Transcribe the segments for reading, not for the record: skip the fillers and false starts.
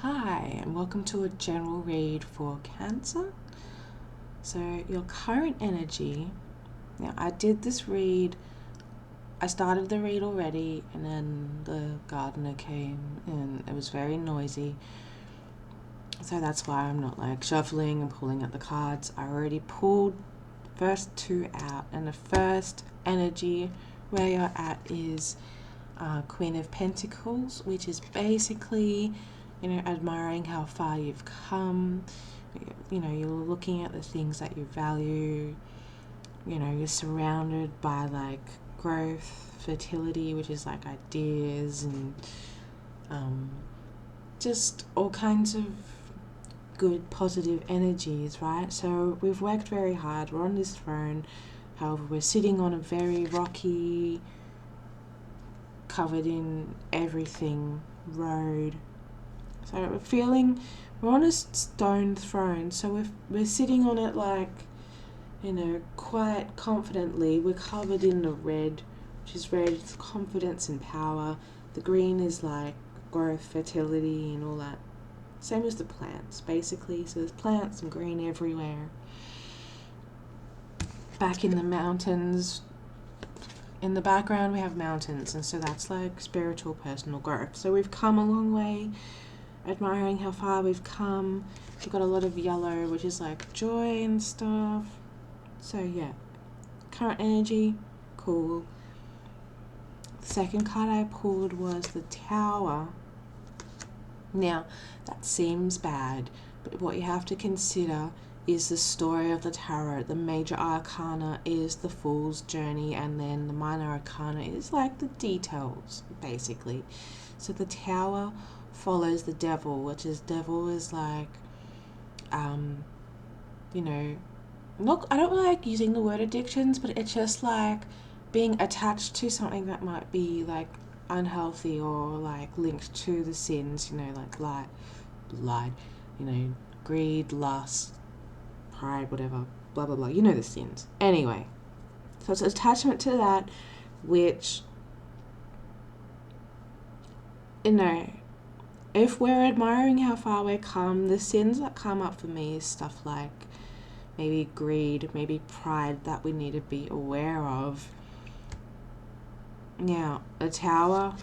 Hi, and welcome to a general read for Cancer. So, your current energy. Now, I did this read, I started the read already, and then the gardener came and it was very noisy. So, that's why I'm not like shuffling and pulling out the cards. I already pulled the first two out, and the first energy where you're at is Queen of Pentacles, which is basically admiring how far you've come. You're looking at the things that you value. You're surrounded by like growth, fertility, which is like ideas and just all kinds of good, positive energies, right? So we've worked very hard. We're on this throne. However, we're sitting on a very rocky, covered in everything road. So we're on a stone throne, so we're sitting on it like, quite confidently. We're covered in the red, which is red, it's confidence and power. The green is like growth, fertility and all that. Same as the plants, basically. So there's plants and green everywhere. Back in the mountains, in the background we have mountains, and so that's like spiritual, personal growth. So we've come a long way. Admiring how far we've come. We've got a lot of yellow, which is like joy and stuff. So yeah, current energy, cool. The second card I pulled was the Tower. Now, that seems bad, but what you have to consider is the story of the tarot. The major arcana is the Fool's Journey, and then the minor arcana is like the details, basically. So the Tower follows the devil, which is like not, I don't like using the word addictions, but it's just like being attached to something that might be like unhealthy or like linked to the sins, like lied, greed, lust, pride, whatever, blah blah blah, the sins. Anyway, so it's attachment to that, which if we're admiring how far we've come, the sins that come up for me is stuff like maybe greed, maybe pride that we need to be aware of. Now, the Tower,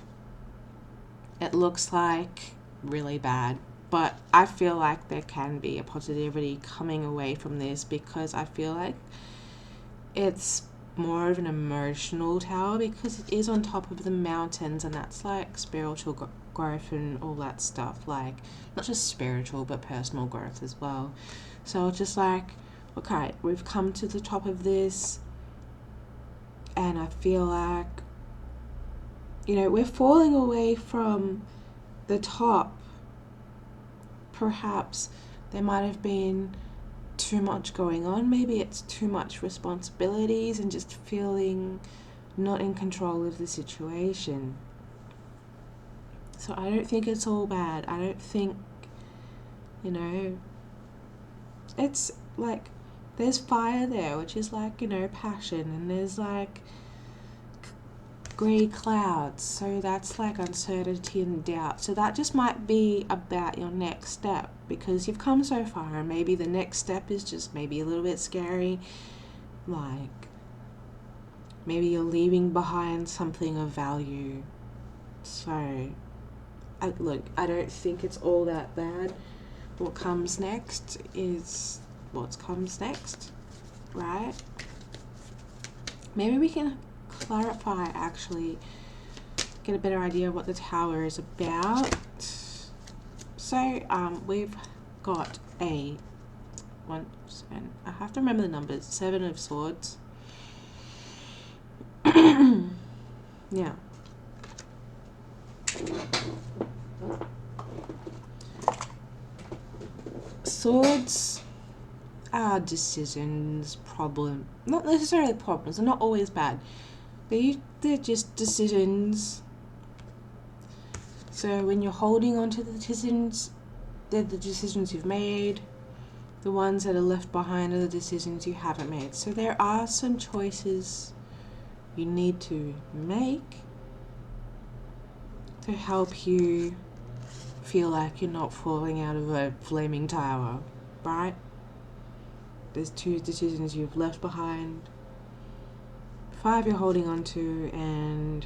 it looks like really bad, but I feel like there can be a positivity coming away from this, because I feel like it's more of an emotional tower because it is on top of the mountains, and that's like spiritual growth and all that stuff, like not just spiritual but personal growth as well. So it's just like, okay, we've come to the top of this, and I feel like we're falling away from the top. Perhaps there might have been too much going on. Maybe it's too much responsibilities and just feeling not in control of the situation. So I don't think it's all bad. I don't think, it's like there's fire there, which is like, passion, and there's like grey clouds, so that's like uncertainty and doubt. So that just might be about your next step, because you've come so far and maybe the next step is just maybe a little bit scary, like maybe you're leaving behind something of value. So I don't think it's all that bad. What comes next is what comes next, right? Maybe we can clarify, actually get a better idea of what the Tower is about. So we've got I have to remember the numbers, 7 of Swords. Yeah. Swords are decisions, not necessarily problems, they're not always bad. They're just decisions. So when you're holding on to the decisions, they're the decisions you've made. The ones that are left behind are the decisions you haven't made. So there are some choices you need to make to help you feel like you're not falling out of a flaming tower, right? There's 2 decisions you've left behind, 5 you're holding on to, and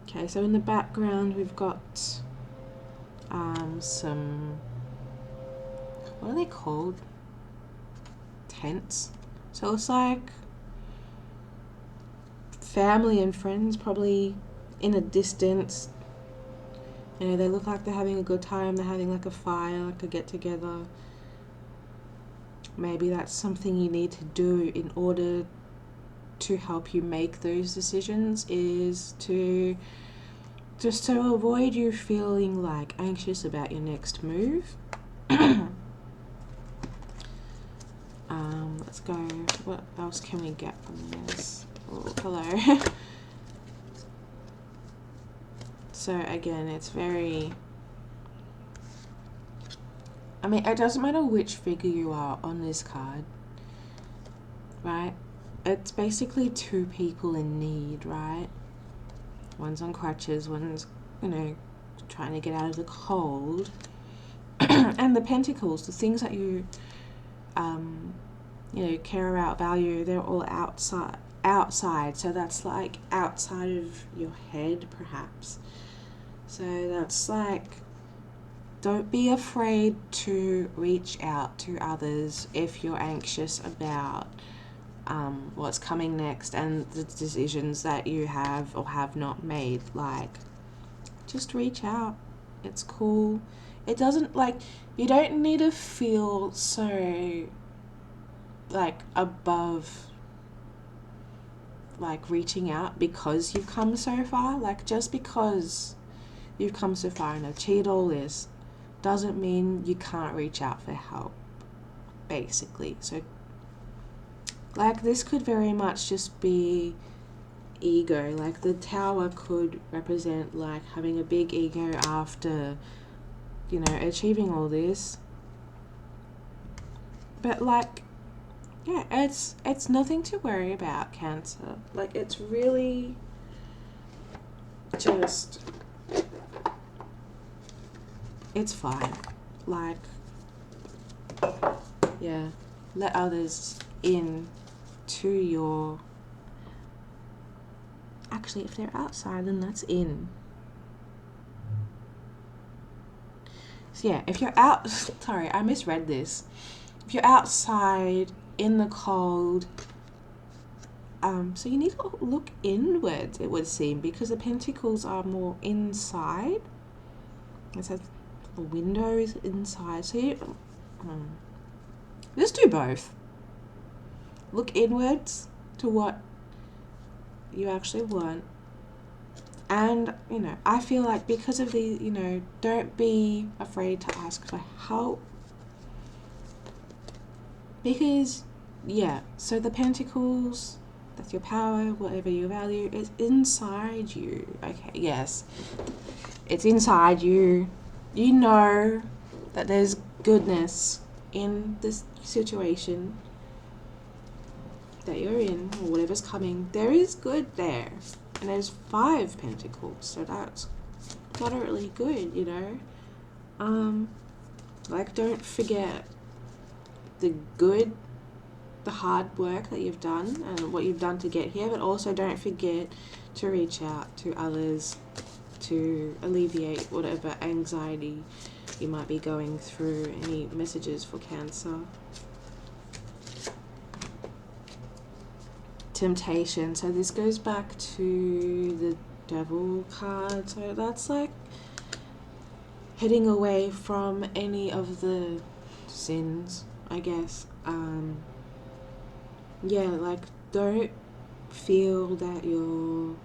okay, so in the background we've got some, what are they called? Tents. So it's like family and friends probably in a distance. You know, they look like they're having a good time. They're having like a fire, like a get together. Maybe that's something you need to do in order to help you make those decisions, is to just to avoid you feeling like anxious about your next move. Let's go. What else can we get from this? Oh, hello. So again, it's very, I mean, it doesn't matter which figure you are on this card, right? It's basically 2 people in need, right? One's on crutches, one's, you know, trying to get out of the cold. And the pentacles, the things that you know, care about, value, they're all outside. So that's like outside of your head, perhaps. So that's like, don't be afraid to reach out to others if you're anxious about what's coming next and the decisions that you have or have not made. Like, just reach out. It's cool. It doesn't, like, you don't need to feel so like above like reaching out because you've come so far. Like, just because you've come so far and achieved all this doesn't mean you can't reach out for help, basically. So like, this could very much just be ego. Like, the tower could represent like having a big ego after, you know, achieving all this. But like, yeah, it's nothing to worry about, Cancer. Like, it's really just, it's fine. Like, yeah, let others in to your, actually, if they're outside, then that's in. So yeah, if you're out, sorry, I misread this. If you're outside in the cold, so you need to look inwards, it would seem, because the pentacles are more inside. It says the window is inside, so you just do both. Look inwards to what you actually want, and, you know, I feel like because of the, you know, don't be afraid to ask for help, because, yeah, so the pentacles, that's your power, whatever you value, is inside you. Okay, yes, it's inside you. You know that there's goodness in this situation that you're in, or whatever's coming. There is good there, and there's 5 pentacles, so that's moderately good, you know. Like, don't forget the good, the hard work that you've done and what you've done to get here, but also don't forget to reach out to others to alleviate whatever anxiety you might be going through. Any messages for Cancer? Temptation. So this goes back to the Devil card. So that's like heading away from any of the sins, I guess. Yeah, like, don't feel that you're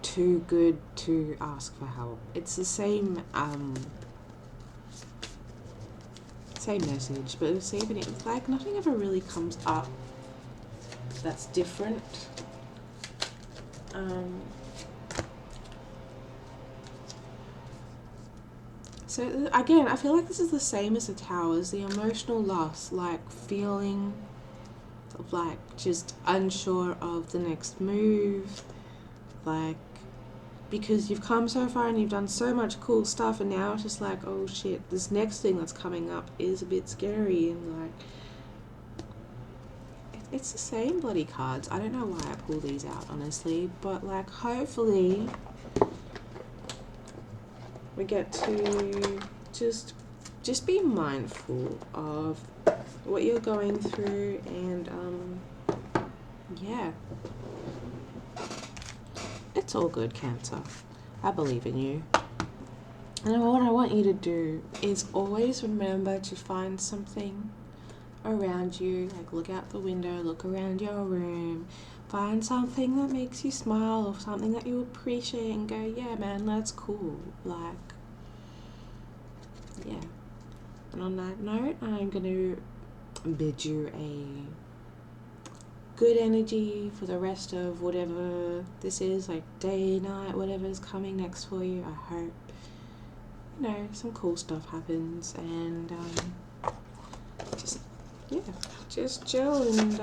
too good to ask for help. It's the same message, but it's even, it's like nothing ever really comes up that's different. So again, I feel like this is the same as the Towers, the emotional loss, like feeling of like just unsure of the next move, like because you've come so far and you've done so much cool stuff, and now it's just like, oh shit, this next thing that's coming up is a bit scary, and like, it's the same bloody cards. I don't know why I pull these out, honestly, but like, hopefully we get to just be mindful of what you're going through, and yeah, it's all good, Cancer. I believe in you. And what I want you to do is always remember to find something around you, like look out the window, look around your room, find something that makes you smile or something that you appreciate and go, yeah man, that's cool. Like, yeah. And on that note, I'm going to bid you a good energy for the rest of whatever this is, like day, night, whatever's coming next for you. I hope, you know, some cool stuff happens, and just chill, and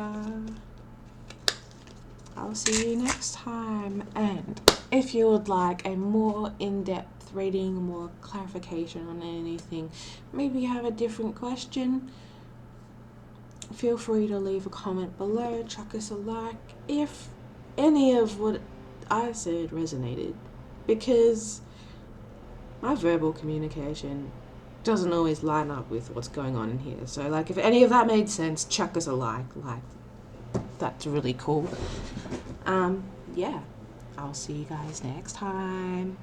I'll see you next time. And if you would like a more in-depth reading, more clarification on anything, maybe you have a different question, feel free to leave a comment below, chuck us a like if any of what I said resonated, because my verbal communication doesn't always line up with what's going on in here. So like, if any of that made sense, chuck us a like, that's really cool. Yeah, I'll see you guys next time.